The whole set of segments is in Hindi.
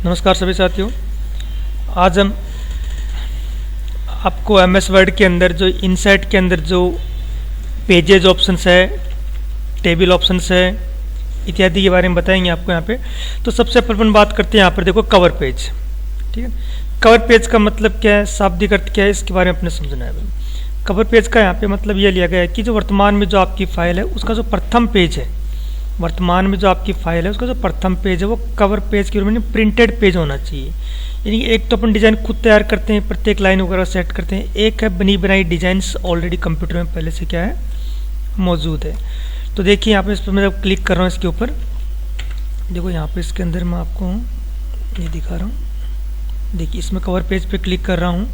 नमस्कार सभी साथियों। आज हम आपको एमएस वर्ड के अंदर जो इनसाइट के अंदर जो पेजेज ऑप्शंस है, टेबल ऑप्शंस है इत्यादि के बारे में बताएंगे आपको यहाँ पे। तो सबसे पहले अपन बात करते हैं यहाँ पर देखो कवर पेज। ठीक है, कवर पेज का मतलब क्या है, शाब्दिक अर्थ क्या है, इसके बारे में अपने समझना है। कवर पेज का यहाँ पे मतलब ये लिया गया है कि जो वर्तमान में जो आपकी फाइल है उसका जो प्रथम पेज है, वर्तमान में जो आपकी फाइल है उसका जो प्रथम पेज है वो कवर पेज के रूप में प्रिंटेड पेज होना चाहिए। यानी एक तो अपन डिज़ाइन खुद तैयार करते हैं, प्रत्येक लाइन वगैरह सेट करते हैं, एक है बनी बनाई डिज़ाइंस ऑलरेडी कंप्यूटर में पहले से क्या है मौजूद है। तो देखिए यहाँ पे इस पर मैं जब क्लिक कर रहा हूँ इसके ऊपर, देखो यहाँ पे इसके अंदर मैं आपको ये दिखा रहा हूँ। देखिए इसमें कवर पेज पे क्लिक कर रहा हूँ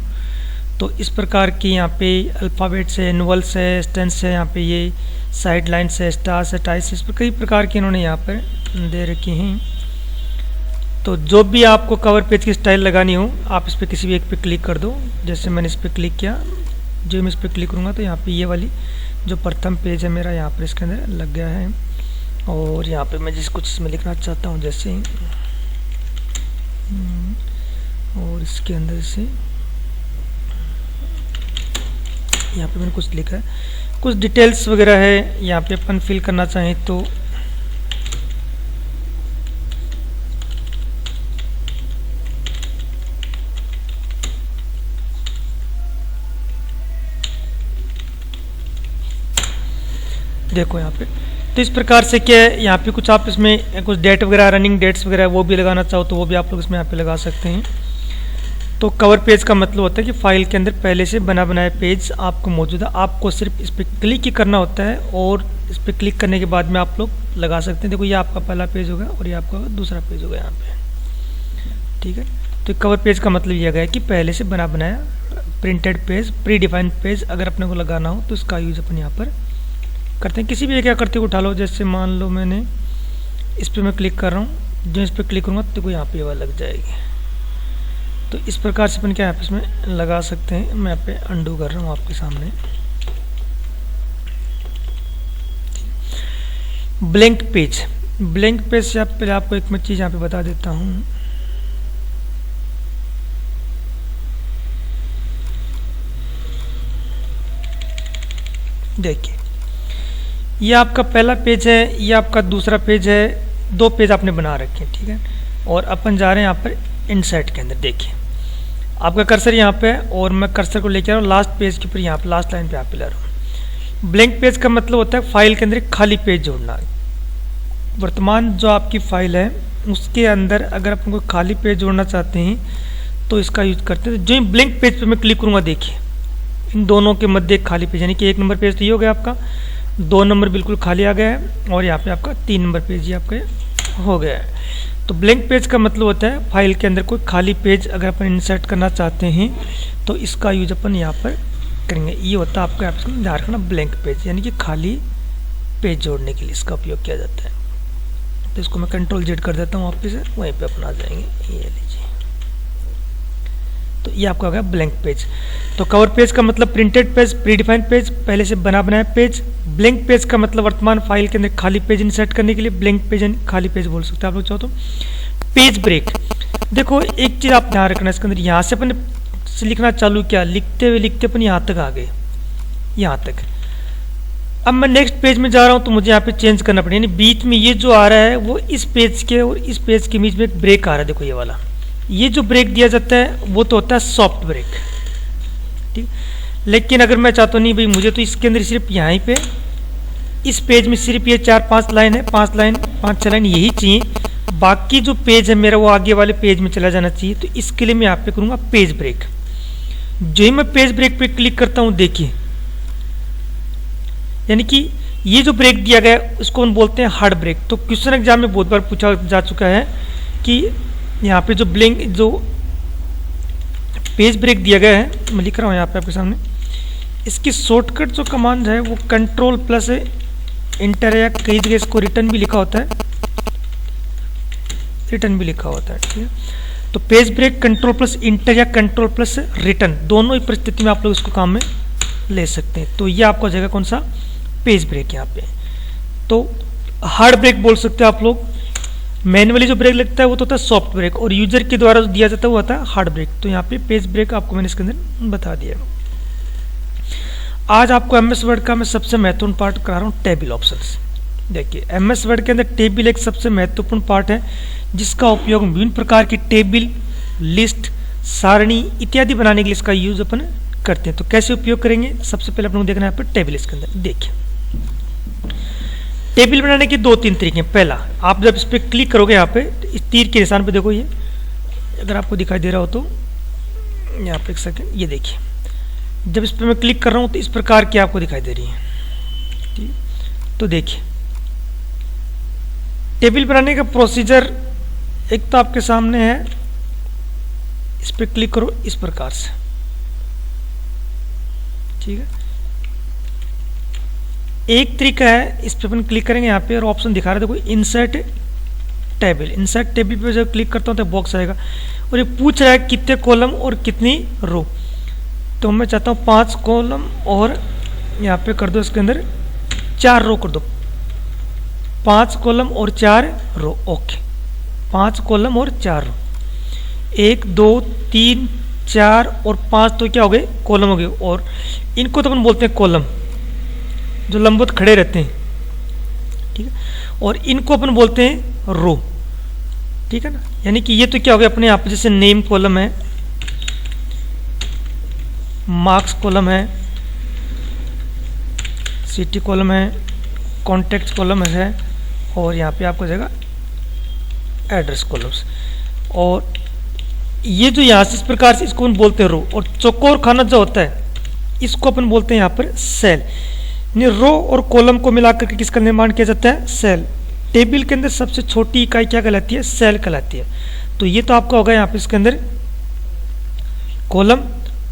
तो इस प्रकार की यहाँ पे अल्फ़ाबेट्स है, नुअल्स है, स्टेंस है, यहाँ पे ये साइड लाइन्स है, स्टार्स है, टाइस, इस पर कई प्रकार की इन्होंने यहाँ पर दे रखी हैं। तो जो भी आपको कवर पेज की स्टाइल लगानी हो आप इस पर किसी भी एक पे क्लिक कर दो। जैसे मैंने इस पर क्लिक किया, जो मैं इस पर क्लिक करूँगा तो यहाँ पे ये वाली जो प्रथम पेज है मेरा यहाँ पर इसके अंदर लग गया है। और यहाँ पे मैं जिस कुछ इसमें लिखना चाहता हूँ जैसे और इसके अंदर से यहाँ पे मैंने कुछ लिखा है, कुछ डिटेल्स वगैरह है यहाँ पे अपन फिल करना चाहें तो देखो यहाँ पे। तो इस प्रकार से क्या है यहाँ पे कुछ आप इसमें कुछ डेट वगैरह, रनिंग डेट्स वगैरह वो भी लगाना चाहो तो वो भी आप लोग इसमें यहाँ पे लगा सकते हैं। तो कवर पेज का मतलब होता है कि फाइल के अंदर पहले से बना बनाया पेज आपको मौजूद है, आपको सिर्फ इस पर क्लिक ही करना होता है और इस पर क्लिक करने के बाद में आप लोग लगा सकते हैं। देखो ये आपका पहला पेज होगा और ये आपका दूसरा पेज होगा यहाँ पे। ठीक है, तो कवर पेज का मतलब यह है कि पहले से बना बनाया printed page, pre defined page अगर अपने को लगाना हो तो इसका यूज़ अपन यहाँ पर करते हैं। किसी भी क्या करते उठा लो, जैसे मान लो मैंने इस पर मैं क्लिक कर रहा हूँ, जो इस पर क्लिक करूँगा तो देखो यहाँ पे वाला लग जाएगी। तो इस प्रकार से अपन क्या है इसमें लगा सकते हैं। मैं यहाँ पे अंडू कर रहा हूँ आपके सामने। ब्लैंक पेज, ब्लैंक पेज से आप पहले आपको एक मैं चीज़ यहाँ पे बता देता हूँ। देखिए ये आपका पहला पेज है, ये आपका दूसरा पेज है, दो पेज आपने बना रखे हैं। ठीक है, और अपन जा रहे हैं यहाँ पर इनसाइट के अंदर। देखिए आपका कर्सर यहाँ पे है और मैं कर्सर को लेकर आ रहा हूँ लास्ट पेज के ऊपर, यहाँ पे लास्ट लाइन पे यहाँ पे ला रहा हूँ। ब्लैंक पेज का मतलब होता है फाइल के अंदर एक खाली पेज जोड़ना। वर्तमान जो आपकी फाइल है उसके अंदर अगर अपन कोई खाली पेज जोड़ना चाहते हैं तो इसका यूज करते हैं। जो ही ब्लैंक पेज पे मैं क्लिक करूँगा देखिए इन दोनों के मध्य एक खाली पेज, यानी कि 1 नंबर पेज तो ये हो गया आपका, 2 नंबर बिल्कुल खाली आ गया है और यहाँ पे आपका 3 नंबर पेज ये आपका हो गया है। तो ब्लैंक पेज का मतलब होता है फाइल के अंदर कोई खाली पेज अगर अपन इंसर्ट करना चाहते हैं तो इसका यूज अपन यहाँ पर करेंगे। ये होता है आपको यहाँ पर ध्यान रखना ब्लैंक पेज, यानी कि खाली पेज जोड़ने के लिए इसका उपयोग किया जाता है। तो इसको मैं Ctrl+Z कर देता हूँ वापस से, वहीं पे अपना जाएंगे। ये लीजिए, तो ये आपका हो गया ब्लैंक पेज। तो कवर पेज का मतलब प्रिंटेड पेज, प्रीडिफाइंड पेज, पहले से बना बनाया पेज। ब्लैंक पेज का मतलब वर्तमान फाइल के अंदर खाली पेज इंसर्ट करने के लिए ब्लैंक पेज खाली पेज बोल सकते हैं आप लोग चाहो तो। पेज ब्रेक, देखो एक चीज़ आप ध्यान रखना इसके अंदर, यहाँ से अपन से लिखना चालू किया, लिखते हुए लिखते अपन यहाँ तक आ गए, यहाँ तक। अब मैं नेक्स्ट पेज में जा रहा हूँ तो मुझे यहाँ पे चेंज करना पड़ेगा, यानी बीच में ये जो आ रहा है वो इस पेज के और इस पेज के बीच में एक ब्रेक आ रहा है। देखो ये वाला, ये जो ब्रेक दिया जाता है वो तो होता है सॉफ्ट ब्रेक। ठीक, लेकिन अगर मैं चाहता हूँ नहीं भाई मुझे तो इसके अंदर सिर्फ यहाँ पे इस पेज में सिर्फ ये 4-5 लाइन है, 5 लाइन 5-6 लाइन यही चाहिए, बाकी जो पेज है मेरा वो आगे वाले पेज में चला जाना चाहिए। तो इसके लिए मैं यहाँ पे करूँगा पेज ब्रेक। जो ही मैं पेज ब्रेक पे क्लिक करता हूँ देखिए, यानी कि ये जो ब्रेक दिया गया है उसको हम बोलते हैं हार्ड ब्रेक। तो क्वेश्चन एग्जाम में बहुत बार पूछा जा चुका है कि यहाँ पे जो ब्लैंक जो पेज ब्रेक दिया गया है, मैं लिख रहा हूँ यहाँ पे आपके सामने, इसकी शॉर्टकट जो कमांड है वो Ctrl+ इंटर है, या कई जगह इसको रिटर्न भी लिखा होता है, रिटर्न भी लिखा होता है। ठीक है, तो पेज ब्रेक Ctrl+ इंटर या Ctrl+ रिटर्न दोनों ही परिस्थिति में आप लोग इसको काम में ले सकते हैं। तो ये आपको जगह कौन सा पेज ब्रेक यहाँ पे। तो हार्ड ब्रेक बोल सकते हैं आप लोग, मैनुअली जो ब्रेक लगता है वो तो होता है सॉफ्ट ब्रेक, और यूजर के द्वारा जो दिया जाता है वो होता है हार्ड ब्रेक। तो यहाँ पे पेज ब्रेक आपको मैंने इसके अंदर बता दिया। आज आपको एमएस वर्ड का मैं सबसे महत्वपूर्ण पार्ट करा रहा हूँ, टेबल ऑप्शंस। देखिए एमएस वर्ड के अंदर टेबल एक सबसे महत्वपूर्ण पार्ट है, जिसका उपयोग विभिन्न प्रकार की टेबल, लिस्ट, सारणी इत्यादि बनाने के लिए इसका यूज अपन करते हैं। तो कैसे उपयोग करेंगे, सबसे पहले अपन को देखना है यहाँ पर टेबल। इसके अंदर देखिए टेबल बनाने के 2-3 तरीके हैं। पहला, आप जब इस पर क्लिक करोगे यहाँ पे इस तीर के निशान पे, देखो ये अगर आपको दिखाई दे रहा हो तो यहाँ पे एक सेकंड, ये देखिए जब इस पर मैं क्लिक कर रहा हूँ तो इस प्रकार की आपको दिखाई दे रही है। ठीक, तो देखिए टेबल बनाने का प्रोसीजर एक तो आपके सामने है, इस पर क्लिक करो इस प्रकार से। ठीक है, एक तरीका है, इस पर अपन क्लिक करेंगे यहाँ पे और ऑप्शन दिखा रहा है, देखो इंसर्ट टेबल। इंसर्ट टेबल पे जब क्लिक करता हूँ तो बॉक्स आएगा और ये पूछ रहा है कितने कॉलम और कितनी रो। तो मैं चाहता हूँ 5 कॉलम और यहाँ पे कर दो इसके अंदर 4 रो कर दो। 5 कॉलम और 4 रो, ओके। 5 कॉलम और 4 रो, 1 2 3 4 और 5 तो क्या हो गए, कॉलम हो गए। और इनको तो अपन बोलते हैं कॉलम, जो लंबवत खड़े रहते हैं। ठीक है, और इनको अपन बोलते हैं रो। ठीक है ना, यानी कि ये तो क्या हो गया अपने आप, जैसे नेम कॉलम है, मार्क्स कॉलम है, सिटी कॉलम है, कॉन्टैक्ट कॉलम है, और यहाँ पे आपको जाएगा एड्रेस कॉलम्स। और ये जो यहाँ से इस प्रकार से इसको अपन बोलते हैं रो। और चौकोर खाना जो होता है इसको अपन बोलते हैं यहाँ पर सेल। रो और कॉलम को मिलाकर के किसका निर्माण किया जाता है, सेल। टेबल के अंदर सबसे छोटी इकाई क्या कहलाती है, सेल कहलाती है। तो ये तो आपका होगा यहाँ पे इसके अंदर कॉलम,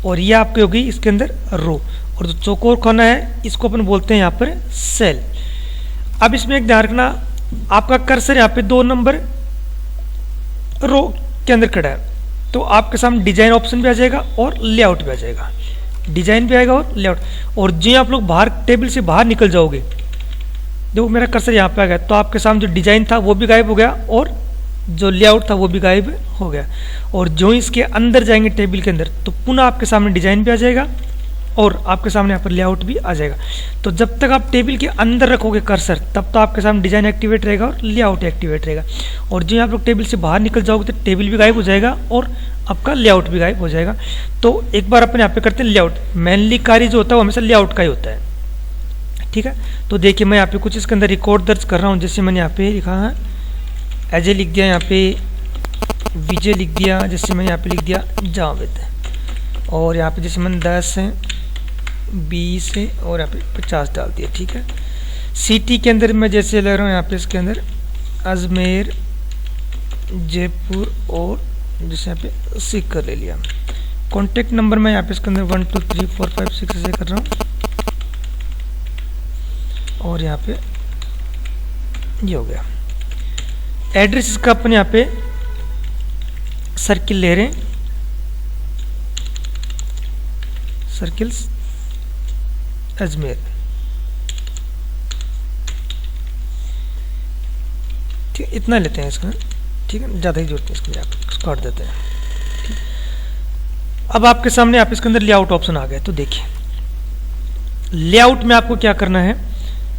और ये आपकी होगी इसके अंदर रो। और जो चौकोर खाना है इसको अपन बोलते हैं यहाँ पर सेल। अब इसमें एक ध्यान रखना, आपका कर्सर यहाँ पे 2 नंबर रो के अंदर खड़ा है, तो आपके सामने डिजाइन ऑप्शन भी आ जाएगा और लेआउट भी आ जाएगा। डिजाइन भी आएगा और लेआउट। और जो आप लोग बाहर टेबल से बाहर निकल जाओगे, देखो मेरा कर्सर यहाँ पे आ गया, तो आपके सामने जो डिजाइन था वो भी गायब हो गया और जो लेआउट था वो भी गायब हो गया। और जो इसके अंदर जाएंगे टेबल के अंदर, तो पुनः आपके सामने डिजाइन भी आ जाएगा और आपके सामने यहाँ पर लेआउट भी आ जाएगा। तो जब तक आप टेबल के अंदर रखोगे कर्सर, तब तो आपके सामने डिजाइन एक्टिवेट रहेगा और लेआउट एक्टिवेट रहेगा। और जो आप लोग टेबल से बाहर निकल जाओगे तो टेबल भी गायब हो जाएगा और आपका लेआउट भी गायब हो जाएगा। तो एक बार अपन यहाँ पे करते हैं लेआउट। मेनली कार्य जो होता है वो हमेशा लेआउट का ही होता है। ठीक है, तो देखिए मैं यहाँ पे कुछ इसके अंदर रिकॉर्ड दर्ज कर रहा हूँ। जैसे मैंने यहाँ पे लिखा है अजय लिख दिया, यहाँ पे विजय लिख दिया, जैसे मैंने यहाँ पे लिख दिया जावेद, और यहाँ पे जैसे मैंने 10 है, 20 है और यहाँ पे 50 डाल दिया। ठीक है, सिटी के अंदर मैं जैसे ले रहा हूँ यहाँ पे इसके अंदर अजमेर, जयपुर और जैसे यहाँ पे सीकर ले लिया। कॉन्टेक्ट नंबर मैं यहाँ पे इसके अंदर 1 2 3 4 5 6 से कर रहा हूँ, और यहाँ पे ये हो गया। एड्रेस इसका अपन यहाँ पे सर्किल ले रहे हैं, सर्किल्स अजमेर। ठीक, इतना लेते हैं इसका। ठीक है, ज़्यादा ही जोड़ते हैं इसको, इसको काट देते हैं। ठीक, अब आपके सामने आप इसके अंदर लेआउट ऑप्शन आ गया। तो देखिए लेआउट में आपको क्या करना है,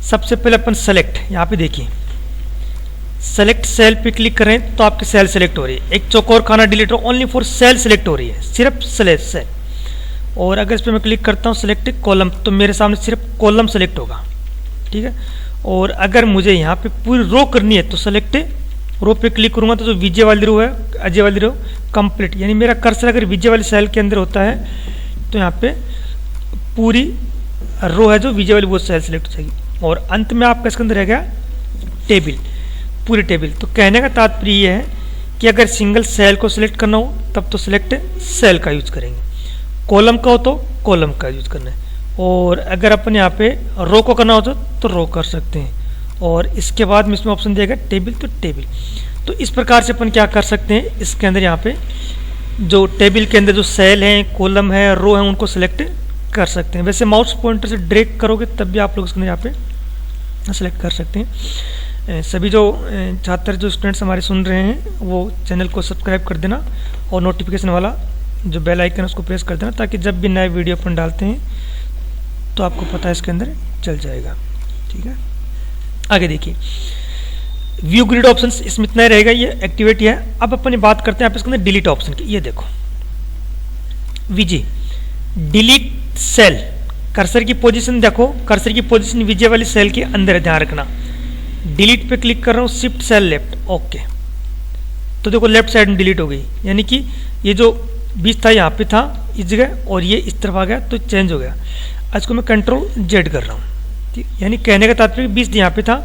सबसे पहले अपन सेलेक्ट, यहाँ पे देखिए सेलेक्ट सेल पे क्लिक करें तो आपकी सेल सेलेक्ट हो रही है। एक चौकोर खाना delete only for sale select हो रही है, सिर्फ सेल। और अगर इस पर मैं क्लिक करता हूँ सेलेक्ट कॉलम, तो मेरे सामने सिर्फ कॉलम सेलेक्ट होगा। ठीक है, और अगर मुझे यहाँ पे पूरी रो करनी है तो सेलेक्ट रो पे क्लिक करूँगा तो जो विजय वाली रो है, अजय वाली रो कंप्लीट, यानी मेरा कर्सर अगर विजय वाली सेल के अंदर होता है तो यहाँ पे पूरी रो है जो विजय वाली वो सेल सेलेक्ट हो जाएगी। और अंत में आपका इसके अंदर रहेगा टेबल, पूरी टेबल। तो कहने का तात्पर्य ये है कि अगर सिंगल सेल को सिलेक्ट करना हो तब तो सिलेक्ट सेल का यूज करेंगे, कॉलम का हो तो कॉलम का यूज करना है, और अगर अपन यहाँ पे रो को करना हो तो रो कर सकते हैं। और इसके बाद में इसमें ऑप्शन दिया गया टेबल, तो टेबल। तो इस प्रकार से अपन क्या कर सकते हैं, इसके अंदर यहाँ पे जो टेबल के अंदर जो सेल हैं, कॉलम है, रो है, उनको सिलेक्ट कर सकते हैं। वैसे माउस पॉइंटर से ड्रैग करोगे तब भी आप लोग इसके अंदर यहाँ पे सेलेक्ट कर सकते हैं। सभी जो छात्र जो स्टूडेंट्स हमारे सुन रहे हैं वो चैनल को सब्सक्राइब कर देना और नोटिफिकेशन वाला जो बेल आइकन है उसको प्रेस कर देना, ताकि जब भी नए वीडियो अपन डालते हैं तो आपको पता है इसके अंदर चल जाएगा। ठीक है, आगे देखिए व्यू ग्रिड ऑप्शन इसमें इतना ही रहेगा, ये एक्टिवेट है। अब अपन बात करते हैं आप इसके अंदर डिलीट ऑप्शन की। ये देखो विजय डिलीट सेल, कर्सर की पोजीशन देखो, कर्सर की पोजीशन विजय वाली सेल के अंदर है, ध्यान रखना। डिलीट पे क्लिक कर रहा हूँ, शिफ्ट सेल लेफ्ट, ओके, तो देखो लेफ्ट साइड में डिलीट हो गई, यानी कि ये जो 20 था यहाँ पे था इस जगह और ये इस तरफ आ गया तो चेंज हो गया। आज को मैं कंट्रोल जेड कर रहा हूँ, ठीक, यानी कहने का तात्पर्य 20 यहाँ पे था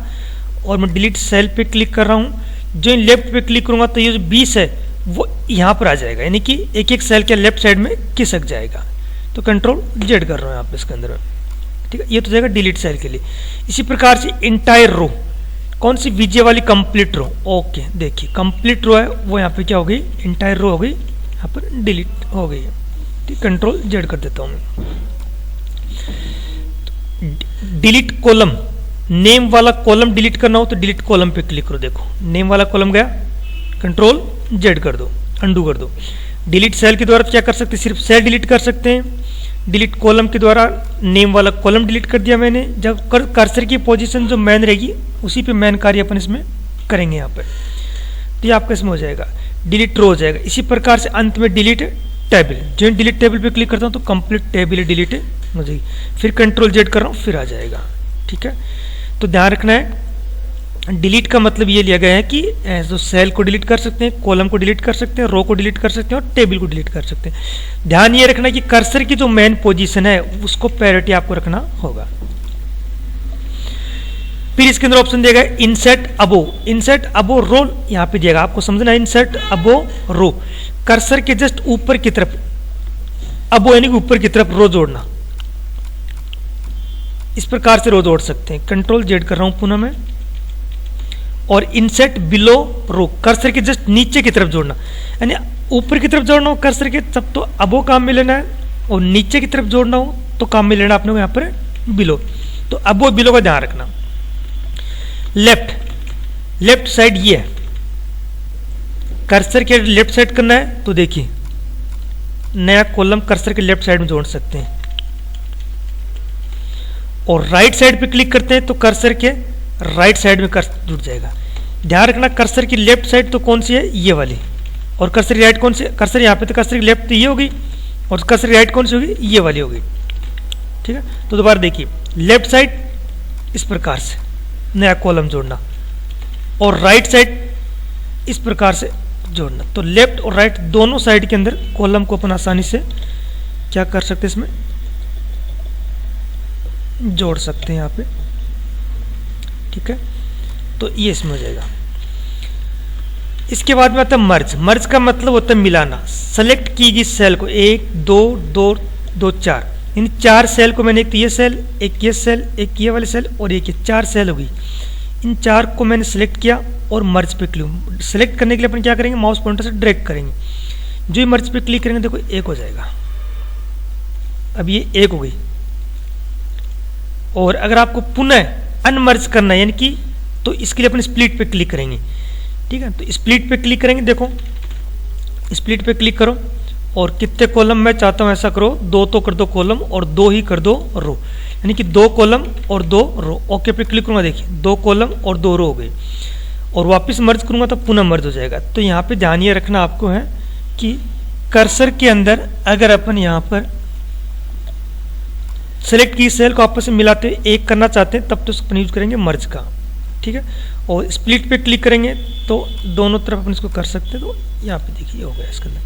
और मैं डिलीट सेल पे क्लिक कर रहा हूँ। जो लेफ्ट पे क्लिक करूँगा तो ये जो 20 है वो यहाँ पर आ जाएगा, यानी कि एक एक सेल के लेफ्ट साइड में खिसक जाएगा। तो कंट्रोल जेड कर रहा हूँ यहाँ पे इसके अंदर, ठीक है, ये तो जाएगा डिलीट सेल के लिए। इसी प्रकार से इंटायर रो, कौन सी विजय वाली कंप्लीट रो, ओके, देखिए कंप्लीट रो है वो यहाँ पे क्या हो गई, इंटायर रो हो गई, यहाँ पर डिलीट हो गई है। ठीक, कंट्रोल जेड कर देता हूँ मैं। डिलीट कॉलम, नेम वाला कॉलम डिलीट करना हो तो डिलीट कॉलम पे क्लिक करो, देखो नेम वाला कॉलम गया, कंट्रोल जेड कर दो, अंडू कर दो। डिलीट सेल के द्वारा क्या कर सकते हैं, सिर्फ सेल डिलीट कर सकते हैं। डिलीट कॉलम के द्वारा नेम वाला कॉलम डिलीट कर दिया मैंने। जब कर्सर की पोजीशन जो मैन रहेगी उसी पे मैन कार्य अपन इसमें करेंगे यहाँ पर, तो ये आपका इसमें हो जाएगा। डिलीट रो हो जाएगा। इसी प्रकार से अंत में डिलीट टेबल, जो डिलीट टेबल पे क्लिक करता हूँ तो कंप्लीट टेबल डिलीट हो जाएगी। फिर कंट्रोल जेड कर रहा हूँ, फिर आ जाएगा। ठीक है, तो ध्यान रखना है, डिलीट का मतलब ये लिया गया है कि जो सेल को डिलीट कर सकते हैं, कॉलम को डिलीट कर सकते हैं, रो को डिलीट कर सकते हैं और टेबल को डिलीट कर सकते हैं। ध्यान ये रखना कि कर्सर की जो मेन पोजीशन है उसको प्रायोरिटी आपको रखना होगा। फिर इसके अंदर ऑप्शन दिया गया इंसर्ट अबो, इंसर्ट अबो रो यहाँ पे दिएगा, आपको समझना है। इंसर्ट अबो रो, कर्सर के जस्ट ऊपर की तरफ, अबो यानी ऊपर की तरफ रो जोड़ना, इस प्रकार से रो जोड़ सकते हैं। कंट्रोल जेड कर रहा हूं पुनः मैं। और इंसर्ट बिलो रो, कर्सर के जस्ट नीचे की तरफ जोड़ना, यानी ऊपर की तरफ जोड़ना हो कर्सर के तब तो अबो काम में लेना है, और नीचे की तरफ जोड़ना हो तो काम में लेना आपने को यहाँ पर बिलो। तो अबो बिलो का ध्यान रखना। लेफ्ट, लेफ्ट साइड ये है, कर्सर के लेफ्ट साइड करना है तो देखिए नया कॉलम कर्सर के लेफ्ट साइड में जोड़ सकते हैं। और राइट साइड पे क्लिक करते हैं तो कर्सर के राइट साइड में कर्सर जुड़ जाएगा। ध्यान रखना कर्सर की लेफ्ट साइड तो कौन सी है, ये वाली, और कर्सर की राइट कौन सी, कर्सर यहाँ पे तो कर्सर की लेफ्ट तो ये होगी और कर्सर की राइट कौन सी होगी, ये वाली होगी। ठीक है, तो दोबारा देखिए लेफ्ट साइड इस प्रकार से नया कॉलम जोड़ना और राइट साइड इस प्रकार से जोड़ना। तो लेफ्ट और राइट दोनों साइड के अंदर कॉलम को अपन आसानी से क्या कर सकते हैं, इसमें जोड़ सकते हैं यहाँ पे। ठीक है, तो ये इसमें हो जाएगा। इसके बाद में आता है मर्ज। मर्ज का मतलब होता है मिलाना। सेलेक्ट कीजिए सेल को, 1 2 2 2 4, इन 4 सेल को मैंने, एक ये सेल, एक ये सेल, एक ये वाले सेल और एक ये 4 सेल होगी। इन 4 को मैंने सेलेक्ट किया और मर्ज पे क्लिक। सेलेक्ट करने के लिए अपन क्या करेंगे, माउस पॉइंटर से ड्रैग करेंगे। जो ही मर्ज पे क्लिक करेंगे देखो 1 हो जाएगा। अब ये 1 हो गई। और अगर आपको पुनः अनमर्ज करना है यानी कि, तो इसके लिए अपन स्प्लिट पे क्लिक करेंगे। ठीक है, तो स्प्लिट पे क्लिक करेंगे, देखो स्प्लिट पे क्लिक करो और कितने कॉलम मैं चाहता हूं ऐसा करो, 2 तो कर दो कॉलम और 2 ही कर दो रो, यानी कि 2 कॉलम और 2 रो। ओके पे क्लिक करूंगा, देखिए 2 कॉलम और 2 रो हो गई। और वापस मर्ज करूंगा तो पुनः मर्ज हो जाएगा। तो यहाँ पे ध्यान ये रखना आपको है कि कर्सर के अंदर अगर अपन यहाँ पर सेलेक्ट की सेल को आपस में मिलाते हुए एक करना चाहते हैं तब तो अपन यूज करेंगे मर्ज का। ठीक है, और स्प्लिट पे क्लिक करेंगे तो दोनों तरफ अपन इसको कर सकते हैं। तो यहाँ पे देखिए हो गया इसके अंदर,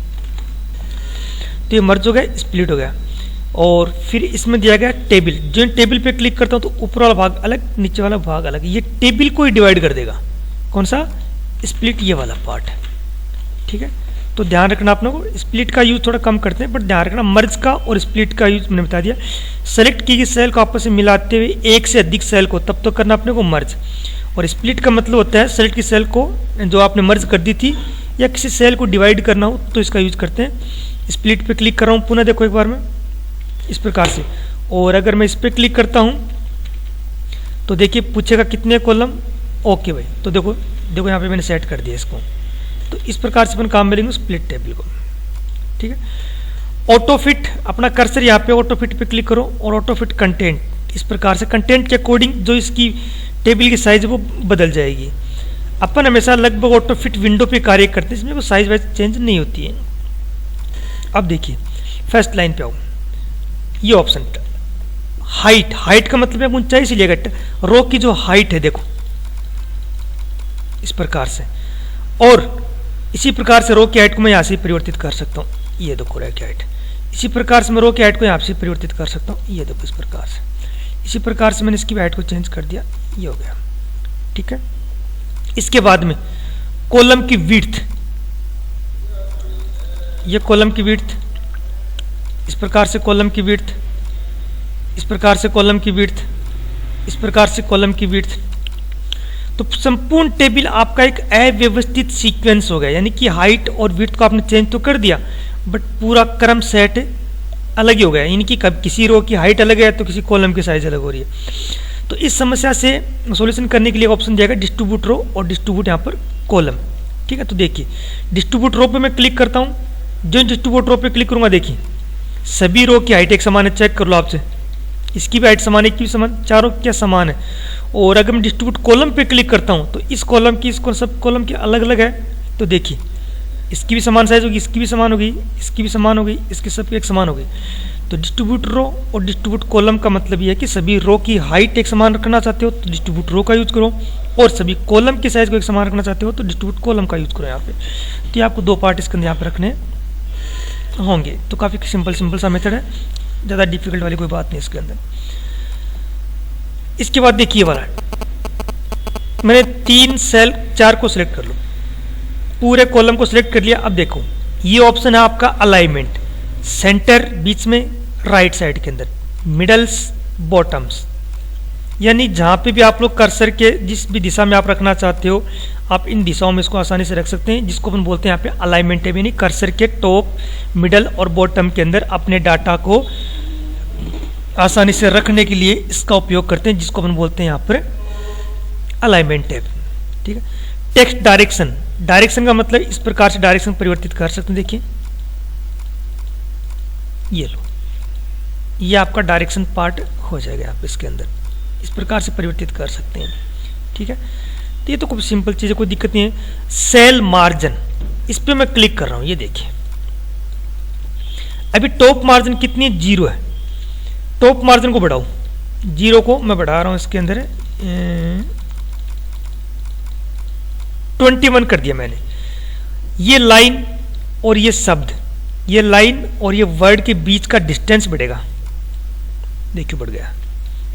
तो ये मर्ज हो गया, स्प्लिट हो गया। और फिर इसमें दिया गया टेबल। जो टेबल पे क्लिक करता हूँ तो ऊपर वाला भाग अलग, नीचे वाला भाग अलग, ये टेबल को ही डिवाइड कर देगा। कौन सा, स्प्लिट ये वाला पार्ट है। ठीक है, तो ध्यान रखना आप लोगों को, स्प्लिट का यूज थोड़ा कम करते हैं बट ध्यान रखना मर्ज का और स्प्लिट का यूज मैंने बता दिया। सेलेक्ट की गई सेल को आपस में मिलाते हुए एक से अधिक सेल को तब तो करना अपने को मर्ज। और स्प्लिट का मतलब होता है सेलेक्ट की सेल को जो आपने मर्ज कर दी थी या किसी सेल को डिवाइड करना हो तो इसका यूज करते हैं। स्प्लिट पे क्लिक कर रहा हूँ पुनः, देखो एक बार में इस प्रकार से। और अगर मैं इस पर क्लिक करता हूँ तो देखिए पूछेगा कितने कॉलम, ओके भाई, तो देखो देखो यहाँ पे मैंने सेट कर दिया इसको। तो इस प्रकार से अपन काम मिलेंगे स्प्लिट टेबल को। ठीक है, ऑटो फिट, अपना कर्सर यहाँ पे ऑटो फिट पे क्लिक करो और ऑटो फिट कंटेंट, इस प्रकार से कंटेंट के अकॉर्डिंग जो इसकी टेबल की साइज है वो बदल जाएगी। अपन हमेशा लगभग ऑटो फिट विंडो पे कार्य करते हैं, इसमें वो साइज वाइज चेंज नहीं होती है। अब देखिए फर्स्ट लाइन पे आओ, ये ऑप्शन हाइट, हाइट का मतलब है ऊंचाई से लेकर रो की जो हाइट है देखो इस प्रकार से, और इसी प्रकार से रो की हाइट को मैं यहाँ से परिवर्तित कर सकता हूँ, ये देखो रो की हाइट। इसी प्रकार से मैं रो की हाइट को यहाँ से परिवर्तित कर सकता हूँ, ये देखो इस प्रकार से। इसी प्रकार से मैंने इसकी हाइट को चेंज कर दिया, ये हो गया। ठीक है, इसके बाद में कॉलम की विड्थ, ये कॉलम की विड्थ, इस प्रकार से कॉलम की विड्थ, इस प्रकार से कॉलम की विड्थ, इस प्रकार से कॉलम की विड्थ। तो संपूर्ण टेबल आपका एक अव्यवस्थित सीक्वेंस हो गया, यानी कि हाइट और विड्थ को आपने चेंज तो कर दिया बट पूरा क्रम सेट अलग ही हो गया, यानी कि कब किसी रो की हाइट अलग है तो किसी कॉलम की साइज अलग हो रही है। तो इस समस्या से सॉल्यूशन करने के लिए ऑप्शन दिया गया डिस्ट्रीब्यूट रो और डिस्ट्रीब्यूट यहाँ पर कॉलम। ठीक है, तो देखिए डिस्ट्रीब्यूट रो पे मैं क्लिक करता हूँ, जो डिस्ट्रीब्यूट रो पे क्लिक करूँगा देखिए सभी रो की हाइट एक समान है, चेक कर लो आपसे, इसकी भी हाइट समान है, इसकी भी समान, चारों क्या समान है। और अगर मैं डिस्ट्रीब्यूट कॉलम पे क्लिक करता हूँ तो इस कॉलम की, इसको सब कॉलम की अलग अलग है, तो देखिए इसकी भी समान साइज होगी, इसकी भी समान होगी, इसकी भी समान होगी, इसकी सब एक समान होगी। तो डिस्ट्रीब्यूट रो और डिस्ट्रीब्यूट कॉलम का मतलब ये है कि सभी रो की हाइट एक समान रखना चाहते हो तो डिस्ट्रीब्यूट रो का यूज करो, और सभी कॉलम की साइज को एक समान रखना चाहते हो तो डिस्ट्रीब्यूट कॉलम का यूज करो यहाँ पे। तो ये आपको दो पार्ट इसके अंदर यहाँ पे रखने होंगे। तो काफ़ी सिंपल सा मेथड है, ज़्यादा डिफिकल्ट वाली कोई बात नहीं इसके अंदर। इसके बाद देखिए वाला मैंने 3 सेल 4 को सिलेक्ट कर लो, पूरे कॉलम को सिलेक्ट कर लिया। अब देखो ये ऑप्शन है आपका अलाइनमेंट, सेंटर बीच में, राइट साइड के अंदर, मिडल्स, बॉटम्स, यानी जहाँ पे भी आप लोग कर्सर के जिस भी दिशा में आप रखना चाहते हो आप इन दिशाओं में इसको आसानी से रख सकते हैं, जिसको अपन बोलते हैं यहाँ पे अलाइनमेंट है, यानी कर्सर के टॉप, मिडल और बॉटम के अंदर अपने डाटा को आसानी से रखने के लिए इसका उपयोग करते हैं, जिसको अपन बोलते हैं यहाँ पर अलाइनमेंट टैब। ठीक है, टेक्स्ट डायरेक्शन, डायरेक्शन का मतलब इस प्रकार से डायरेक्शन परिवर्तित कर सकते हैं। देखिए ये लो, ये आपका डायरेक्शन पार्ट हो जाएगा आप इसके अंदर, इस प्रकार से परिवर्तित कर सकते हैं। ठीक है, तो ये तो खूब सिंपल चीज़ है, कोई दिक्कत नहीं है। सेल मार्जिन, इस पर मैं क्लिक कर रहा हूँ, ये देखिए अभी टॉप मार्जिन कितनी है, 0 है। टॉप मार्जिन को बढ़ाओ, 0 को मैं बढ़ा रहा हूँ, इसके अंदर 21 कर दिया मैंने। ये लाइन और ये शब्द, ये लाइन और ये वर्ड के बीच का डिस्टेंस बढ़ेगा, देखिए बढ़ गया,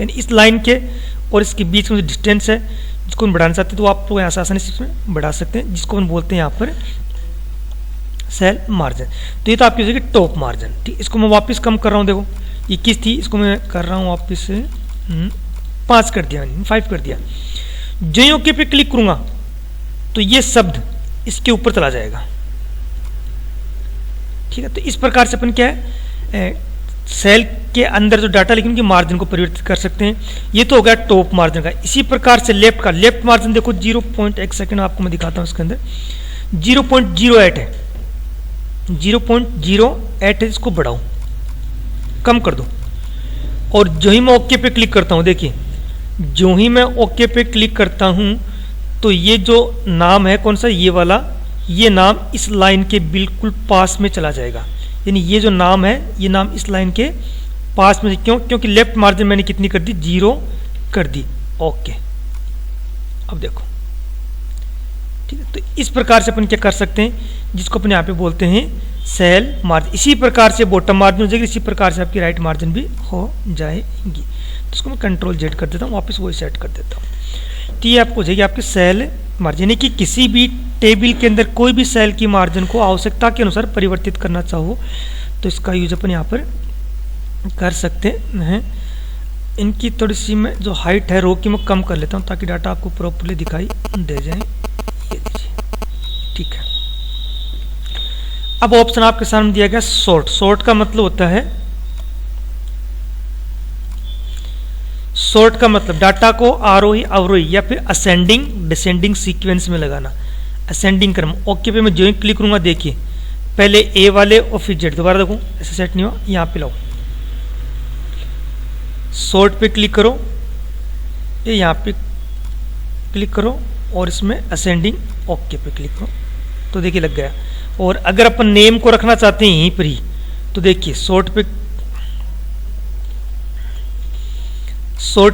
यानी इस लाइन के और इसके बीच में जो डिस्टेंस है जिसको हम बढ़ाना चाहते हैं तो आप लोग यहाँ से आसानी से इसमें बढ़ा सकते हैं, जिसको हम बोलते हैं यहाँ पर सेल मार्जिन। तो ये तो आपकी हो जाएगी टॉप मार्जिन। ठीक, इसको मैं वापस कम कर रहा हूँ, देखो 21 थी, इसको मैं कर रहा हूँ वापस 5 कर दिया, 5 कर दिया। जो ओके पे क्लिक करूँगा तो ये शब्द इसके ऊपर चला जाएगा। ठीक है, तो इस प्रकार से अपन क्या है सेल के अंदर जो डाटा लिखेंगे उनकी मार्जिन को परिवर्तित कर सकते हैं। ये तो हो गया टॉप मार्जिन का। इसी प्रकार से लेफ्ट का, लेफ्ट मार्जिन देखो 0.1 सेकेंड आपको मैं दिखाता हूँ, इसके अंदर 0.08 है, 0.08 है, इसको बढ़ाओ, कम कर दो। और जो ही मैं ओके पे क्लिक करता हूँ, देखिए जो ही मैं ओके पे क्लिक करता हूँ तो ये जो नाम है कौन सा, ये वाला, ये नाम इस लाइन के बिल्कुल पास में चला जाएगा, यानी ये जो नाम है ये नाम इस लाइन के पास में, क्यों, क्योंकि लेफ्ट मार्जिन मैंने कितनी कर दी, 0 कर दी। ओके, अब देखो ठीक है, तो इस प्रकार से अपन क्या कर सकते हैं, जिसको अपन यहाँ पे बोलते हैं सेल मार्जिन। इसी प्रकार से बॉटम मार्जिन हो जाएगी, इसी प्रकार से आपकी राइट मार्जिन भी हो जाएगी। तो इसको मैं Ctrl+Z कर देता हूँ, वापस वही सेट कर देता हूँ। तो ये आपको हो जाएगी आपकी सेल मार्जिन, कि किसी भी टेबल के अंदर कोई भी सेल की मार्जिन को आवश्यकता के अनुसार परिवर्तित करना चाहो तो इसका यूज अपन यहाँ पर कर सकते हैं। इनकी थोड़ी सी मैं जो हाइट है रो की मैं कम कर लेता हूँ ताकि डाटा आपको प्रॉपर्ली दिखाई दे जाए। ये दीजिए, ठीक है। अब ऑप्शन आपके सामने दिया गया सॉर्ट। सॉर्ट का मतलब होता है, सॉर्ट का मतलब डाटा को आरोही अवरोही या फिर असेंडिंग डिसेंडिंग सीक्वेंस में लगाना, असेंडिंग क्रम। ओके पे मैं जो ही क्लिक करूंगा, देखिए पहले ए वाले और फिर जेड, दोबारा देखो ऐसे सेट नहीं हुआ, यहाँ पे लाओ, सॉर्ट पे क्लिक करो, ये यहाँ पे क्लिक करो और इसमें असेंडिंग ओके पे क्लिक करो, तो देखिए लग गया। और अगर अपन नेम को रखना चाहते हैं यहीं पर ही, तो देखिए सॉर्ट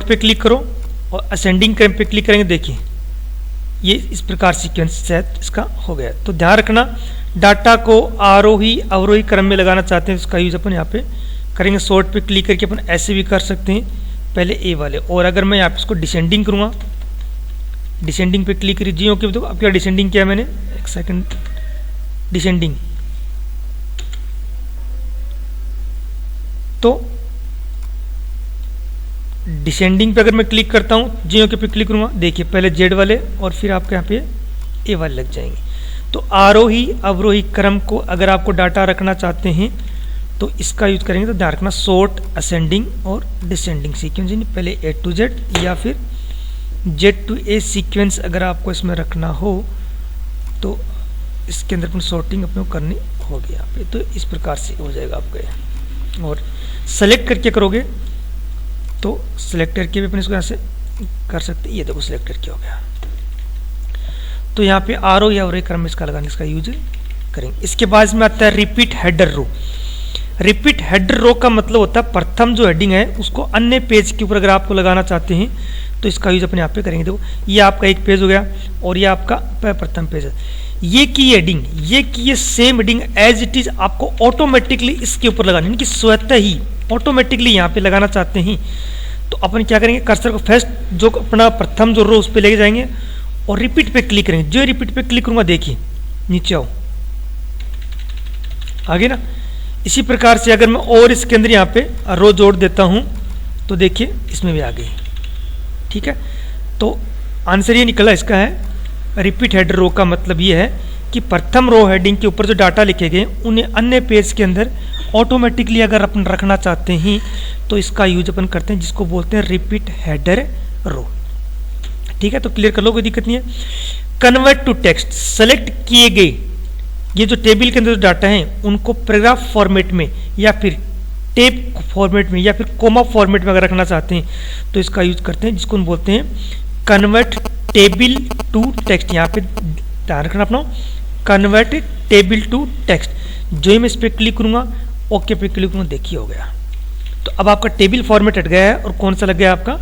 पे क्लिक करो और असेंडिंग क्रम पे क्लिक करेंगे, देखिए ये इस प्रकार सीक्वेंस सेट इसका हो गया। तो ध्यान रखना, डाटा को आरोही अवरोही क्रम में लगाना चाहते हैं, इसका यूज अपन यहाँ पे करेंगे। सॉर्ट पे क्लिक करके अपन ऐसे भी कर सकते हैं, पहले ए वाले, और अगर मैं यहाँ पे इसको डिसेंडिंग करूँगा, डिसेंडिंग पे क्लिक करिए। ओके, तो अब क्या डिसेंडिंग किया मैंने, एक सेकंड, डिसेंडिंग, तो डिसेंडिंग पे अगर मैं क्लिक करता हूँ, जी ओके पे क्लिक करूँगा, देखिए पहले जेड वाले और फिर आपके यहाँ पे ए वाले लग जाएंगे। तो आरोही अवरोही क्रम को अगर आपको डाटा रखना चाहते हैं तो इसका यूज करेंगे। तो ध्यान रखना, सॉर्ट असेंडिंग और डिसेंडिंग सीक्वेंस, यानी पहले ए टू जेड या फिर जेड टू ए सीक्वेंस अगर आपको इसमें रखना हो तो इसके अंदर अपन सॉर्टिंग अपने को करनी होगी यहाँ पे। तो इस प्रकार से हो जाएगा आपका। और सेलेक्ट करके करोगे तो सेलेक्ट करके भी अपन इसको यहाँ से कर सकते हैं। ये देखो सेलेक्ट करके हो गया। तो यहाँ पे आरो या अवरोही क्रम में इसका लगाने इसका यूज करेंगे। इसके बाद में आता है repeat header row. Repeat header row का मतलब होता है प्रथम जो हेडिंग है उसको अन्य पेज के ऊपर अगर आपको लगाना चाहते हैं तो इसका यूज अपन यहाँ पे करेंगे। देखो ये आपका एक पेज हो गया और ये आपका प्रथम पेज है। ये की हेडिंग, ये की ये same heading as it is आपको ऑटोमेटिकली इसके ऊपर लगानी, यानी कि स्वतः ही ऑटोमेटिकली यहाँ पे लगाना चाहते हैं तो अपन क्या करेंगे, कर्सर को फर्स्ट जो अपना प्रथम जो रो उस पर लेके जाएंगे और रिपीट पे क्लिक करेंगे। जो रिपीट पे क्लिक करूंगा देखिए नीचे आओ, आगे ना। इसी प्रकार से अगर मैं और इसके अंदर यहाँ पे रो जोड़ देता हूँ तो देखिए इसमें भी आ गई। ठीक है, तो आंसर ये निकला इसका है रिपीट हेडर रो का मतलब ये है कि प्रथम रो हेडिंग के ऊपर जो डाटा लिखे गए उन्हें अन्य पेज के अंदर ऑटोमेटिकली अगर अपन रखना चाहते हैं तो इसका यूज अपन करते हैं, जिसको बोलते हैं रिपीट हेडर रो। ठीक है, तो क्लियर कर लो, कोई दिक्कत नहीं है। कन्वर्ट टू टेक्स्ट, सेलेक्ट किए गए ये जो टेबल के अंदर जो डाटा है उनको पैराग्राफ फॉर्मेट में या फिर टेब फॉर्मेट में या फिर कोमा फॉर्मेट में अगर रखना चाहते हैं तो इसका यूज करते हैं, जिसको हम बोलते हैं कन्वर्ट टेबल टू टेक्स्ट। यहाँ पे ध्यान रखना अपना, कन्वर्ट टेबल टू टेक्स्ट। जो ही मैं इस पर क्लिक करूंगा, ओके पे क्लिक करूंगा, देखिए हो गया। तो अब आपका टेबल फॉर्मेट हट गया है और कौन सा लग गया, आपका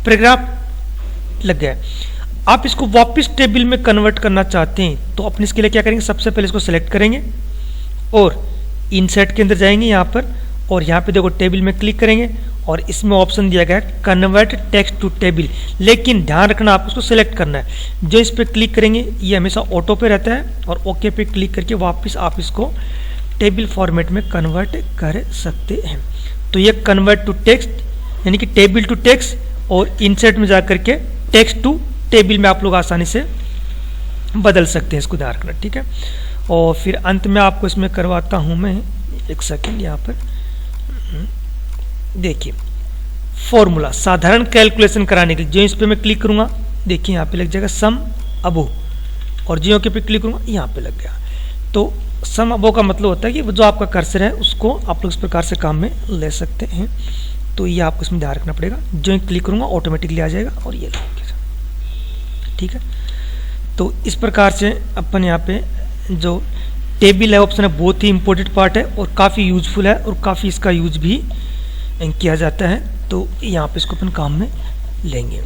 पैराग्राफ लग गया है। आप इसको वापस टेबल में कन्वर्ट करना चाहते हैं तो अपने इसके लिए क्या करेंगे, सबसे पहले इसको सेलेक्ट करेंगे और इंसर्ट के अंदर जाएंगे यहाँ पर और यहाँ पे देखो टेबल में क्लिक करेंगे और इसमें ऑप्शन दिया गया है कन्वर्ट टेक्स्ट टू टेबल। लेकिन ध्यान रखना आप उसको सेलेक्ट करना है। जो इस पर क्लिक करेंगे ये हमेशा ऑटो पे रहता है और ओके पे क्लिक करके वापस आप इसको टेबल फॉर्मेट में कन्वर्ट कर सकते हैं। तो ये कन्वर्ट टू टेक्स्ट यानी कि टेबल टू टेक्स्ट और इंसर्ट में जाकर के टेक्स्ट टू टेबल में आप लोग आसानी से बदल सकते हैं, इसको ध्यान रखना। ठीक है, और फिर अंत में आपको इसमें करवाता हूं मैं, एक सेकंड यहाँ पर देखिए फॉर्मूला, साधारण कैलकुलेशन कराने के लिए जो इस पे मैं क्लिक करूंगा देखिए यहाँ पे लग जाएगा सम अबो और जियो के पे क्लिक करूंगा यहाँ पे लग गया। तो सम अबो का मतलब होता है कि जो आपका कर्सर है उसको आप लोग इस प्रकार से काम में ले सकते हैं। तो ये आपको इसमें ध्यान रखना पड़ेगा, जो ही क्लिक करूंगा ऑटोमेटिकली आ जाएगा और ये लगेगा। ठीक है, तो इस प्रकार से अपन यहाँ पे जो टेबल है ऑप्शन है बहुत ही इंपॉर्टेंट पार्ट है और काफ़ी यूजफुल है और काफ़ी इसका यूज भी किया जाता है। तो यहाँ पे इसको अपन काम में लेंगे।